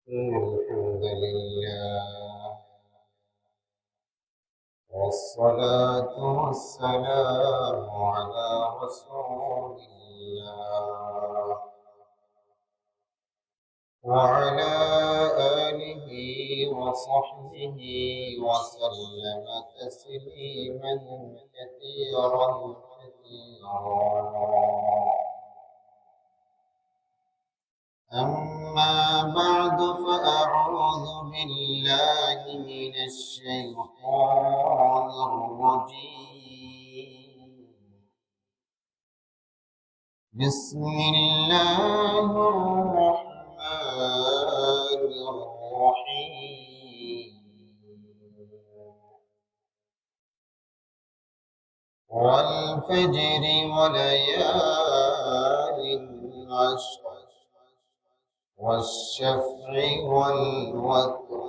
الحمد لله والصلاة والسلام على رسول الله وعلى آله وصحبه وسلم تسليما كثيرا أما بعد فأعوذ بالله من الشيطان الرجيم بسم الله الرحمن الرحيم والفجر وليال عشر والشفع والوتر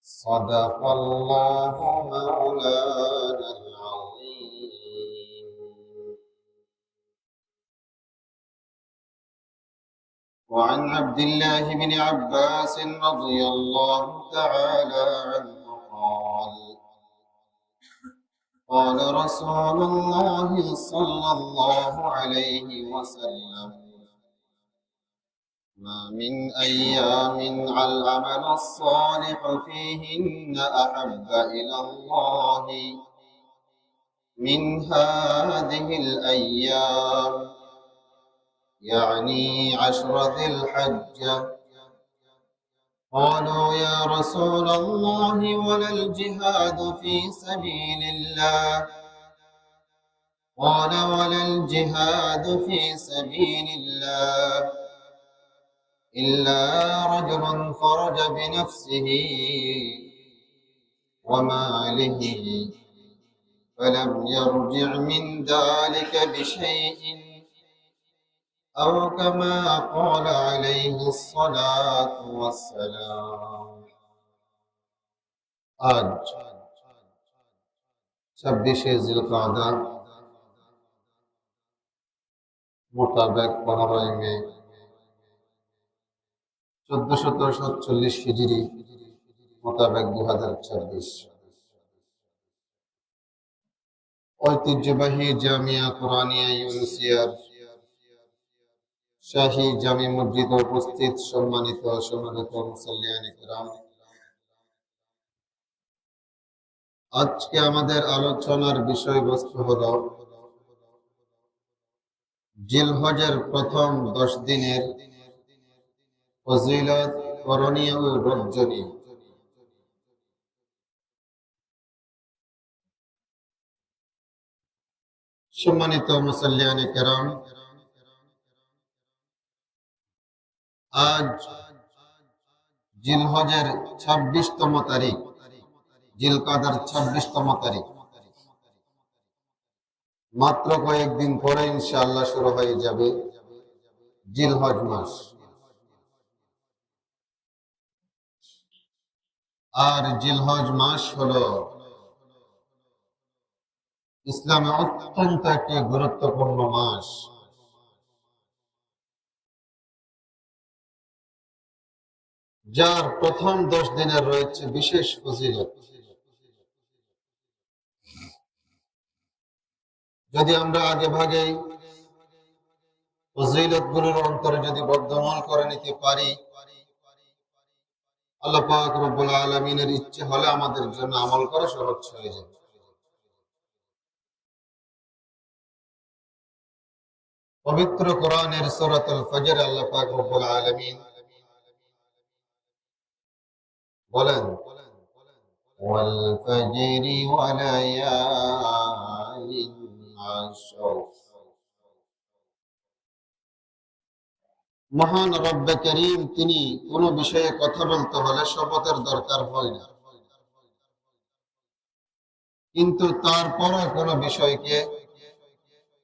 صدق الله مولانا العظيم. وعن عبد الله بن عباس رضي الله تعالى عنه قال رسول الله صلى الله عليه وسلم: ما من أيام العمل الصالح فيهن أحب إلى الله من هذه الأيام، يعني 10 ذي الحجة. قالوا يا رسول الله ولا الجهاد في سبيل الله؟ قال ولا الجهاد في سبيل الله إلا رجل خرج بنفسه وماله فلم يرجع من ذلك بشيء، أو كما قال عليه الصلاة والسلام. আজ 26শে জিলকাদা মোতাবেক 15 মে 1447 হিজরি মোতাবেক 2026 ঐতিহ্যবাহী জামিয়া কুরআনিয়া ইউনুসিয়ার শাহী জামি মসজিদে উপস্থিত সম্মানিত সমবেত মুসল্লিয়ান কিরাম, আজকে আমাদের আলোচনার বিষয়বস্তু হলো জিলহজের প্রথম 10 দিনের ফজিলত, করণীয় ও বর্জনীয়। সম্মানিত মুসল্লিয়ান কিরাম, আজ জিলহজের 26তম তারিখ, জিলকাদার 26তম তারিখ। মাত্র কয়েকদিন পরে ইনশাআল্লাহ শুরু হয়ে যাবে জিলহজ মাস। আর জিলহজ মাস হলো ইসলামে অত্যন্ত একটি গুরুত্বপূর্ণ মাস। যার প্রথম 10 দিনের রয়েছে বিশেষ ফজিলত। যদি আমরা আগে ভাগে ফজিলত গুলোর অন্তরে যদি বদ্ধমূল করে নিতে পারি, আল্লাহ পাক রব্বুল আলামিনের ইচ্ছে হলে আমাদের জন্য আমল করা সহজ হয়ে যাবে। পবিত্র কোরআনের সূরাতুল ফজর আল্লাহ পাক রব্বুল আলামিন বলেন, ওয়াল ফজরি ওয়া লায়ালিন আশর। মহান রব্বে করিম তিনি কোন বিষয়ে কথা বলতে হলে শপথের দরকার হয় না, কিন্তু তারপরও কোন বিষয়কে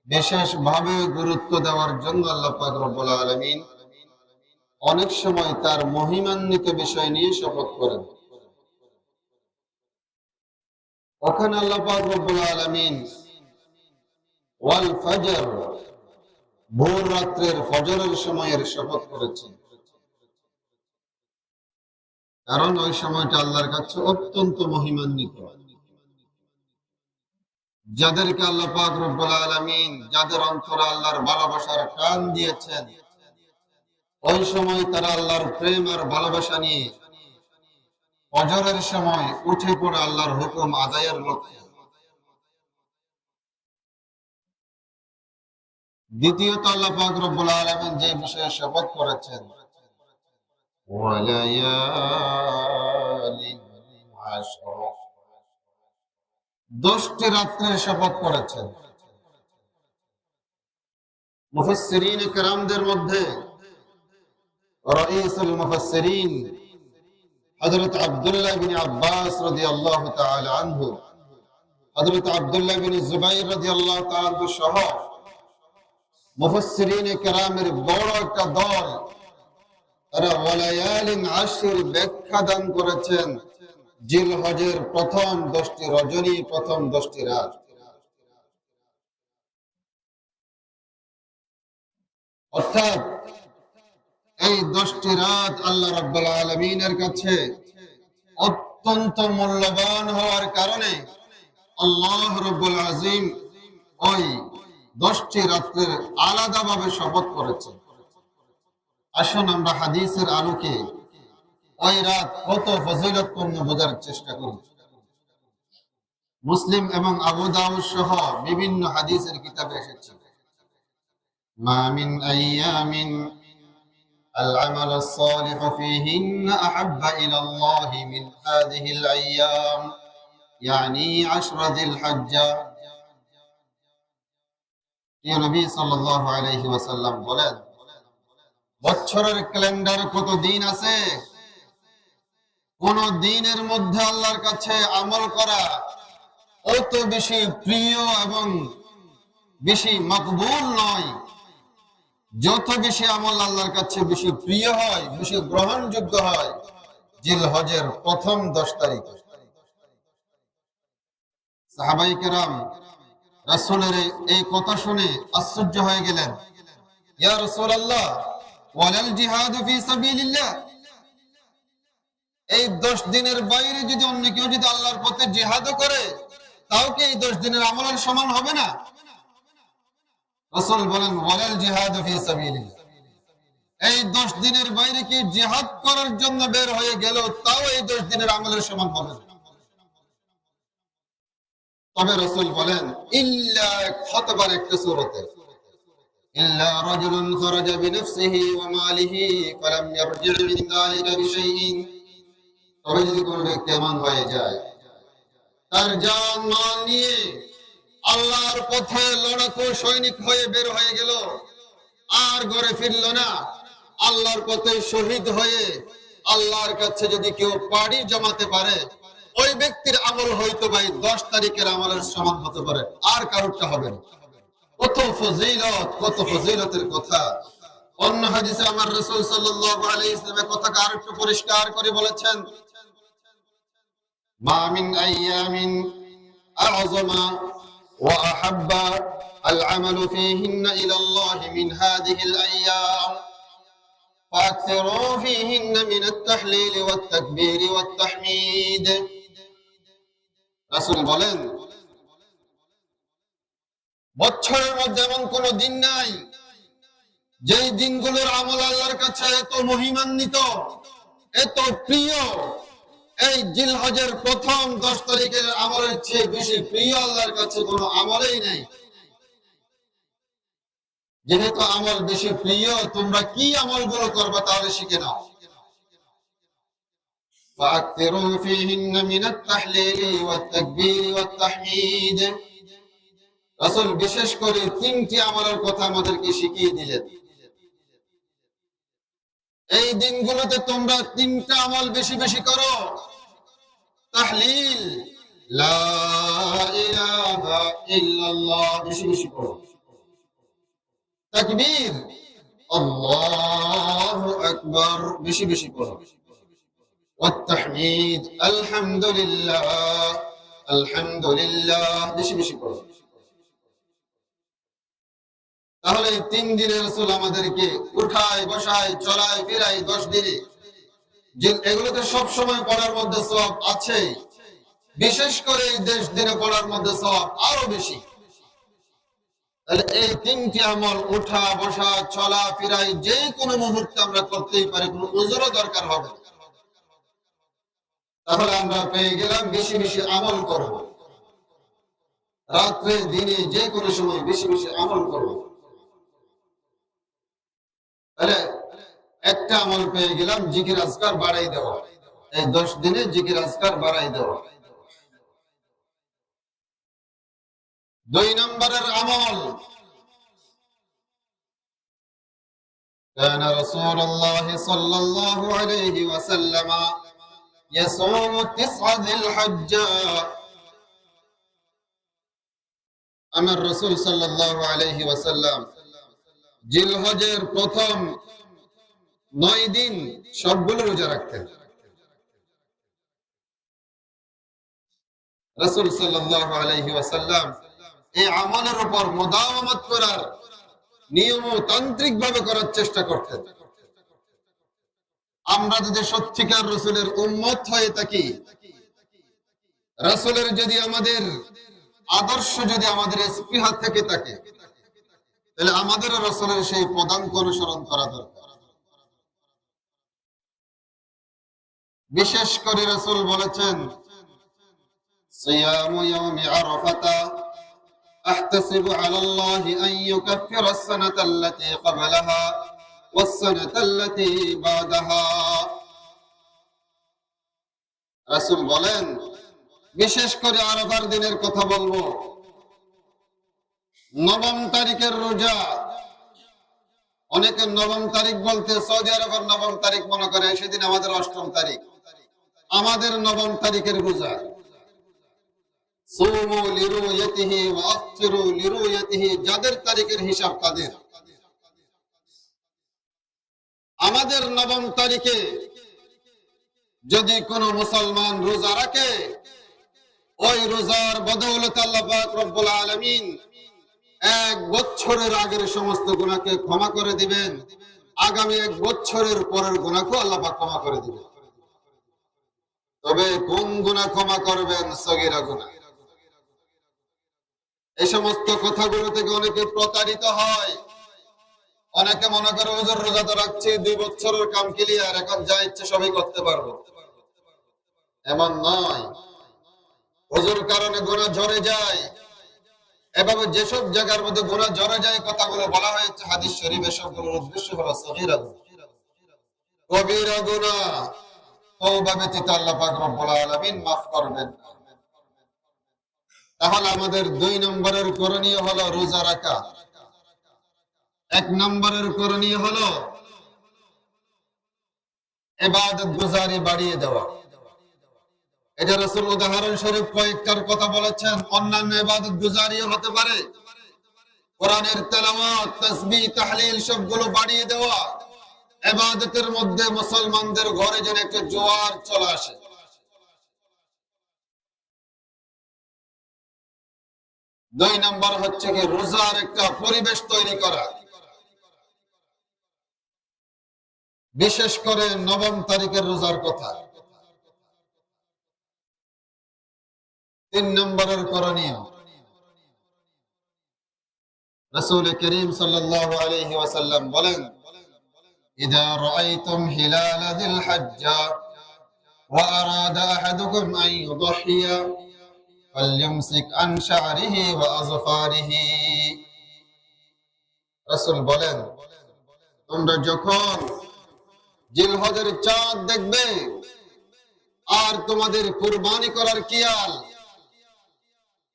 বিশেষভাবে গুরুত্ব দেওয়ার জন্য আল্লাহ পাক রব্বুল আলামিন অনেক সময় তার মহিমান্বিত বিষয় নিয়ে শপথ করেন। ওখানে আল্লাহ পাক রব্বুল আলামিন ওয়াল ফজর, ভোর রাত্রের ফজরের সময়ের শপথ করেছেন। কারণ ওই সময়টা আল্লাহর কাছে অত্যন্ত মহিমান্বিত। যাদেরকে আল্লাহ পাক রব্বুল আলামিন যাদের অন্তরে আল্লাহর ভালোবাসার টান দিয়েছেন, ওই সময় তারা আল্লাহর প্রেম আর ভালোবাসা নিয়ে ফজরের সময় উঠে পড়ে আল্লাহর হুকুম আদায়ের লক্ষ্যে। দ্বিতীয়ত আল্লাহ পাক রব্বুল আলামিন যে বিষয়ে শপথ করেছেন, ওয়ালায়ালিন আশর, 10টি রাত্রের শপথ করেছেন। মুফাসসিরিন কিরামদের মধ্যে রাইসুল মুফাসসিরিন হযরত আব্দুল্লাহ ইবনে আব্বাস রাদিয়াল্লাহু তাআলা আনহু, হযরত আব্দুল্লাহ ইবনে জুবাইর রাদিয়াল্লাহু তাআলা আনহু সহ মুফাসসিরিন কিরামের বড় একটা দল, তারা ওয়ালায়ালিন আশর ব্যাখ্যা দান করেছেন জিলহজের প্রথম 10টি রজনী, প্রথম 10টি রাত। অর্থাৎ এই 10টি রাত আল্লাহ রাব্বুল আলামিনের কাছে অত্যন্ত মূল্যবান হওয়ার কারণে আল্লাহ রাব্বুল আযীম ওই 10টি রাতের আলাদাভাবে শপথ করেছেন। আসুন আমরা হাদিসের আলোকে ওই রাত কত ফজিলতপূর্ণ বোঝার চেষ্টা করি। মুসলিম এবং আবু দাউদ সহ বিভিন্ন হাদিসের কিতাবে এসেছে, মা মিন আইয়ামিন العمل الصالح فيهن أحب إلى الله من هذه الأيام يعني 10 ذي الحجة। يا نبي صلى الله عليه وسلم বলেন, বছরের ক্যালেন্ডারে কত দিন আছে, কোন দিনের মধ্যে আল্লাহর কাছে আমল করা অত বেশি প্রিয় এবং বেশি মকবুল নয়। যত বেশি আমল আল্লাহর কাছে বেশি প্রিয় হয়, বেশি গ্রহণযোগ্য হয় জিলহজের প্রথম 10 তারিখ। সাহাবায়ে কেরাম রাসূলের এই কথা শুনে আশ্চর্য হয়ে গেলেন, ইয়া রাসূলুল্লাহ ওয়ালাল জিহাদু ফি সাবিলিল্লাহ, এই 10 দিনের বাইরে যদি অন্য কেউ যদি আল্লাহর পথে জিহাদও করে, তাও কি এই 10 দিনের আমলের সমান হবে না? রাসূল বলেন, ওয়ালাল জিহাদু ফি সাবিলিল্লাহ, এই 10 দিনের বাইরে কি জিহাদ করার জন্য বের হয়ে গেল, তাও এই 10 দিনের আমলের সমান হবে না। তবে রাসূল বলেন, ইল্লা খতবার একটা সূরাতে, ইল্লা রাজুলুন খারাজা বিনফসিহি ওয়া মালিহি ফালাম ইয়ারজি মিন যালিকা বিশাইইন, তবে যদি কোনো ব্যক্তি এমন হয়ে যায় তার জান মাল নিয়ে আল্লাহর পথে লড়াকু সৈনিক হয়ে বের হয়ে গেল, আর ঘরে ফিরল না, আল্লাহর পথে শহীদ হয়ে আল্লাহর কাছে যদি কেউ পাড়ি জমাতে পারে, ওই ব্যক্তির আমল হয়তো ভাই 10 তারিখের আমলের সমান হতে পারে, আর কারোরটা হবে না। কত ফজিলত, কত ফজিলতের কথা। অন্য হাদিসে আমার রাসূল সাল্লাল্লাহু আলাইহি ওয়াসাল্লাম কথাকে আরেকটু পরিষ্কার করে বলেছেন, মা মিন আইয়ামিন আ'যামা ওয়া আহাব্বা العمل فيهن إلى الله من هذه الأيام فأكثروا فيهن من التحليل والتكبير والتحميد। রাসূল বলেন, বছরের মধ্যে এমন কোন দিন নাই যেই দিনগুলোর আমল আল্লাহর কাছে এত মহিমান্বিত, এত প্রিয়, এই জিলহজের প্রথম 10 তারিখের আমলের চেয়ে বেশি প্রিয় আল্লাহর কাছে কোনো আমলই নেই। যেহেতু আমল বেশি প্রিয়, তোমরা কি আমলগুলো করবে তাহলে শিখে নাও। فأكثروا فيهن من التحليل والتكبير والتحميد। রাসূল বিশেষ করে 3টি আমলের কথা আমাদেরকে শিখিয়ে দিলেন। এই দিনগুলোতে তোমরা 3টা আমল বেশি বেশি করো। তাহলিল, লা ইলাহা ইল্লাল্লাহ বেশি বেশি করো। তাকবীর, আল্লাহু আকবার বেশি বেশি করো। ওয়াত তাহমিদ, আলহামদুলিল্লাহ আলহামদুলিল্লাহ বেশি বেশি করো। তাহলে 3 দিনে রাসূল আমাদেরকে উঠায় বসায় চলায় ফেরায় 10 দিনে যে এগুলোতে সব সময় পড়ার মধ্যে সওয়াব আছে, বিশেষ করে এই দেশ দিনে পড়ার মধ্যে সওয়াব আরো বেশি। তাহলে এই তিনটি আমল, উঠা বসা চলা ফিরাই, যে কোনো মুহূর্তে আমরা করতেই পারি, কোনো উযরও দরকার হবে না। তাহলে আমরা পেয়ে গেলাম বেশি বেশি আমল করব, রাত্রে দিনে যে কোনো সময় বেশি বেশি আমল করব। তাহলে একটা আমল পেয়ে গেলাম, জিকির আজকার বাড়াই দেওয়া। এই 10 দিনে জিকির আজকার বাড়াই দেওয়া। 2 নম্বরের আমল, كان رسول الله صلى الله عليه وسلم يصوم 9 ذي الحجة। আমার রাসূল সাল্লাল্লাহু আলাইহি ওয়াসাল্লাম জিলহজের প্রথম 9 দিন সবগুলো রোজা রাখতেন। রাসূল সাল্লাল্লাহু আলাইহি ওয়াসাল্লাম এই আমলের উপর মুদাওয়ামাত করার, নিয়মতান্ত্রিক ভাবে করার চেষ্টা করতেন। আমরা যদি সত্যিকার রাসূলের উম্মত হয়ে থাকি, রাসূলের যদি আমাদের আদর্শ, যদি আমাদের স্পৃহা থেকে থাকে, তাহলে আমাদের রাসূলের সেই পদাঙ্ক অনুসরণ করা দরকার। বিশেষ করে রাসূল বলেছেন, সিয়ামু ইয়াউমি আরাফাতা আহতাসিবু আলাল্লাহি আন ইউকাফিরা আস-সানাতা আল্লাতী ক্বাবলাহা ওয়াস-সানাতা আল্লাতী বাদাহা। রাসূল বলেন, বিশেষ করে আরাফার দিনের কথা বলবো। 9 তারিখের রোজা, অনেকে 9 তারিখ বলতে সৌদি আরবের 9 তারিখ মনে করে, সেদিন আমাদের 8ম তারিখ। আমাদের 9 তারিখের রোজা। সুমু লিরুয়াতিহি ওয়া আফতিরু লিরুয়াতিহি, যাদের তারিখের হিসাব তাদের। আমাদের 9 তারিখে যদি কোনো মুসলমান রোজা রাখে, ওই রোজার বদৌলতে আল্লাহ পাক রব্বুল আলামিন 1 বছরের আগের সমস্ত গুনাহকে ক্ষমা করে দিবেন, আগামী 1 বছরের পরের গুনাহকে আল্লাহ পাক ক্ষমা করে দিবেন। তবে কোন গুনাহ ক্ষমা করবেন? সগীরা গুনাহ। এই সমস্ত কথাগুলো থেকে অনেকে প্রতারিত হয়। অনেকে মনে করে হুজুর রোজা তো রাখছি, 2 বছরের কাম ক্লিয়ার, এখন যা ইচ্ছে সবই করতে পারবো। এমন নয়। হুজুর কারণে গুনাহ ঝরে যায়। এভাবে যেসব জায়গার মধ্যে গুনাহ ঝরে যায়, কথাগুলো বলা হয়েছে হাদিস শরীফে, সবগুলোর উদ্দেশ্য হলো সগীরা গুনাহ। কবিরা গুনাহ তওবা ব্যতীত আল্লাহ পাক রব্বুল আলামিন মাফ করবেন। তাহলে আমাদের 2 নম্বরের করণীয় হলো রোজা রাখা। 1 নম্বরের করণীয় হলো ইবাদত গুজারি বাড়িয়ে দেওয়া। এটা রাসূল উদাহরণ স্বরূপ কয়েকটার কথা বলেছেন। অন্যান্য ইবাদত গুজারিও হতে পারে, কোরআনের তেলাওয়াত, তাসবিহ, তাহলিল সবগুলো বাড়িয়ে দেওয়া। ইবাদতের মধ্যে মুসলমানদের ঘরে যেন একটা জোয়ার চলে আসে। 2 নম্বর হচ্ছে কি, রোজার একটা পরিবেশ তৈরি করা। বিশেষ করে 9 তারিখের রোজার কথা। 3 নম্বরের করণীয়, রাসূল করিম সাল্লাল্লাহু আলাইহি ওয়াসাল্লাম বলেন, ইযা রাআইতুম হিলাল যিল হজ্জা ওয়া আরাদা আহাদুকুম আন ইউদহিয়া ফালইউমসিক আন শা'রিহি ওয়া আযফারিহি। রাসূল বলেন, তোমরা যখন জিলহজের চাঁদ দেখবে আর তোমাদের কুরবানি করার কিয়াল,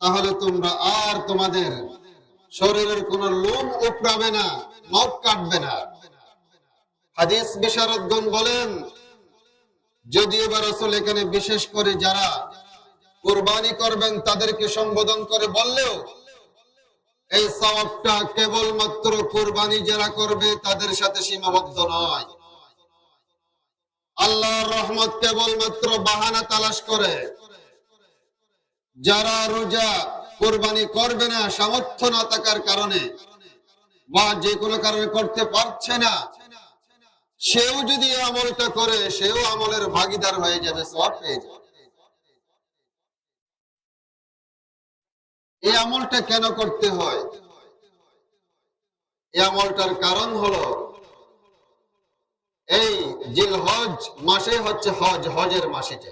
তাহলে তোমরা আর তোমাদের শরীরের কোন লোম উপড়াবে না, নখ কাটবে না। হাদিস বিশারদগণ বলেন, যদিও বা রাসূল এখানে বিশেষ করে যারা কুরবানি করবেন তাদেরকে সম্বোধন করে বললেও, এই সওয়াবটা কেবলমাত্র কুরবানি যারা করবে তাদের সাথে সীমাবদ্ধ নয়। আল্লাহর রহমত কেবলমাত্র বাহানা তালাশ করে। যারা রোজা কুরবানি করবে না, সামর্থ্য না থাকার কারণে বা যে কোনো কারণে করতে পারছে না, সেও যদি এই আমলটা করে সেও আমলের ভাগীদার হয়ে যাবে, সওয়াব পেয়ে যাবে। এই আমলটা কেন করতে হয়? এই আমলটার কারণ হলো এই জিলহজ মাসে হচ্ছে হজ, হজের মাস এটা।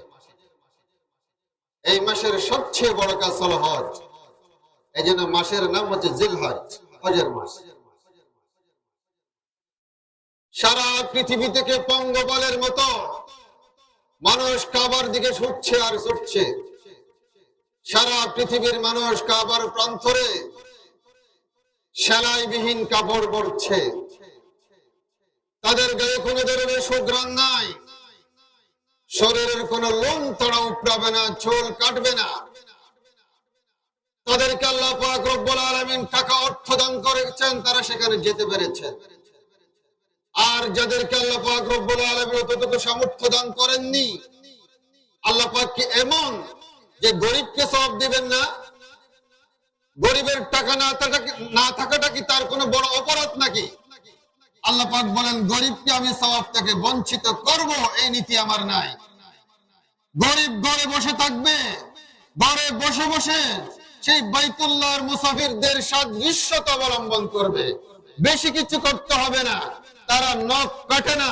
এই মাসের সবচেয়ে বড় কাজ হলো হজ। এই জন্য মাসের নাম হচ্ছে জিলহজ, হজের মাস। সারা পৃথিবী থেকে পঙ্গপালের মতো মানুষ কাবার দিকে ছুটছে আর ছুটছে। সারা পৃথিবীর মানুষ কাবার প্রান্তরে সেলাইবিহীন কাপড় পরছে। তাদের গায়ে কোনো ধরনের সুঘ্রাণ নাই, শরীরের কোনো লোম তারা উপড়াবে না, চুল কাটবে না। তাদেরকে আল্লাহ পাক রব্বুল আলামিন টাকা অর্থ দান করেছেন, তারা সেখানে যেতে পেরেছে। আর যাদেরকে আল্লাহ পাক রব্বুল আলামিন অতটুকু সামর্থ্য দান করেননি, আল্লাহ পাক কি এমন যে গরিবকে সওয়াব দিবেন না? গরিবের টাকা না থাকাটা কি তার কোনো বড় অপরাধ নাকি? আল্লাহ পাক বলেন, গরিবকে আমি সওয়াব থেকে বঞ্চিত করব, এই নীতি আমার নাই। গরিব ঘরে বসে থাকবে, ঘরে বসে বসে সেই বাইতুল্লাহর মুসাফিরদের সাদৃশ্যতা অবলম্বন করবে। বেশি কিছু করতে হবে না। তারা নখ কাটে না,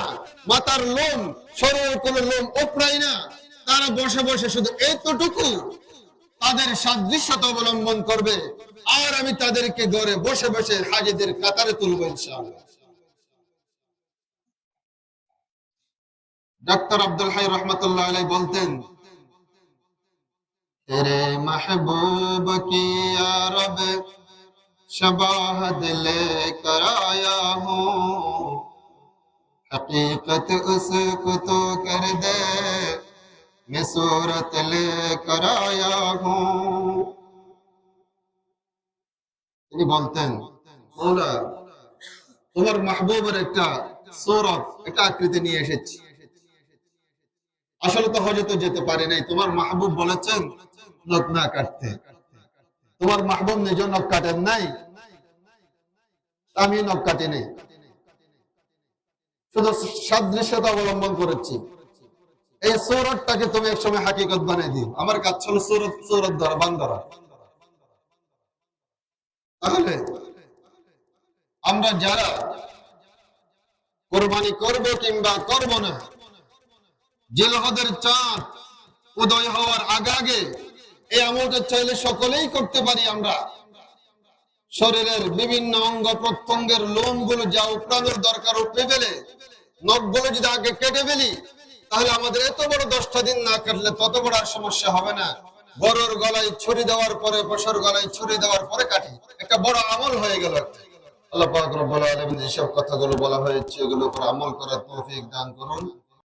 মাথার লোম, শরীরের কোনো লোম উপড়ায় না। তারা বসে বসে শুধু এতটুকু তাদের সাদৃশ্যতা অবলম্বন করবে, আর আমি তাদেরকে ঘরে বসে বসে হাজীদের কাতারে তুলবো ইনশাআল্লাহ। डॉक्टर अब्दुल हई रहमतुल्लाह अलैह बोलते हैं, तेरे महबूब की या रब शबाहत लेकर आया हूँ, हकीकत उसको तो कर दे मैं सूरत लेकर आया हूँ। তিনি বলতেন, মৌলা তোমার মাহবুবের একটা সূরত, একটা আকৃতি নিয়ে এসেছি। আসলে তো হজে তো যেতে পারি নাই, তোমার মাহবুব বলেছেন নখ না কাটতে। তোমার মাহবুব নিজের নখ কাটেন নাই, আমি নখ কাটি নাই, শুধু সাদৃশ্যতা অবলম্বন করেছি। এই সূরতটাকে তুমি এক সময় হাকিকত বানিয়ে দিও। আমার কাজ ছিল সূরত ধরা, বান ধরা। তাহলে আমরা যারা কোরবানি করব কিংবা করব না, জিলহজের চাঁদ উদয় হওয়ার আগে এই আমলটা চাইলে সকলেই করতে পারি। আমরা শরীরের বিভিন্ন অঙ্গ প্রত্যঙ্গের লোমগুলো যা উপড়ানোর দরকার উপড়ে ফেলে, নখগুলো যদি আগে কেটে ফেলি, তাহলে আমাদের এত বড় 10টা দিন না কাটলে তত বড় আর সমস্যা হবে না। গরুর গলায় ছুরি দেওয়ার পরে, পশুর গলায় ছুরি দেওয়ার পরে কাটি, একটা বড় আমল হয়ে গেল। আল্লাহ পাক রব্বুল আলামিন যেসব কথাগুলো বলা হয়েছে এগুলোর উপর আমল করার তৌফিক দান করুন।